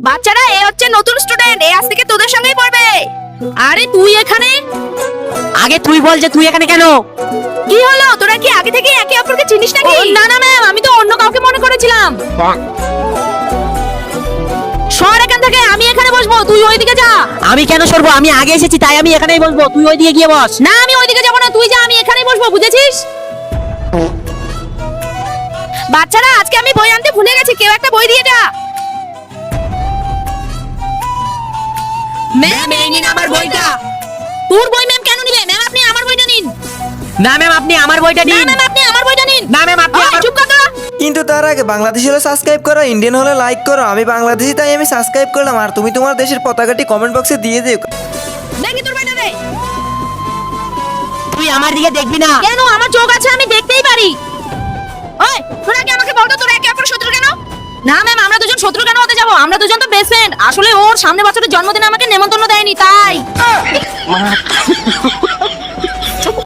বাচ্চারা এ হচ্ছে নতুন স্টুডেন্ট, এ আজ থেকে তোদের সঙ্গেই পড়বে। আরে তুই এখানে? আগে তুই বল যে তুই এখানে কেন? কি হলো, তোরা কি আগে থেকে একে অপরকে চিনিস নাকি? না না ম্যাম, আমি তো অন্য কাউকে মনে করেছিলাম। সর এখান থেকে, আমি এখানে বসবো, তুই ওইদিকে যা। আমি কেন সরবো? আমি আগে এসেছি তাই আমি এখানেই বসবো, তুই ওইদিকে গিয়ে বস। না আমি ওইদিকে যাবো না, তুই যা, আমি এখানেই বসবো, বুঝেছিস? বাচ্চারা আজকে আমি বই আনতে ভুলে গেছি, কেউ একটা বই দিয়ে যা। ম্যাম এই নিন আমার বইটা। তোর বই ম্যাম কেন নিবে? ম্যাম আপনি আমার বইটা নিন। না ম্যাম আপনি আমার বইটা না দিন। ম্যাম আপনি আমার বইটা নিন। না ম্যাম আপনি ওই, আমার- চুপ কর তোরা। কিন্তু তার আগে বাংলাদেশি হলে সাবস্ক্রাইব করো, ইন্ডিয়ান হলে লাইক করো। আমি বাংলাদেশি তাই আমি সাবস্ক্রাইব করলাম, আর তুমি তোমার দেশের পতাকাটি কমেন্ট বক্সে দিয়ে দিও। দেখি তোর বইটা দে। তুই আমার দিকে দেখবি না। কেন? আমার চোখ আছে, আমি দেখতেই পারি। ওই তোরা কি আমাকে বলতো তোরা একে অপরের শত্রু কেন? না ম্যাম আমরা দুজন শত্রু কেন হতে যাবো? আমরা দুজন তো বেস্ট ফ্রেন্ড। আসলে ওর সামনের বছরের জন্মদিনে আমাকে নেমন্তন্ন দেয়নি তাই।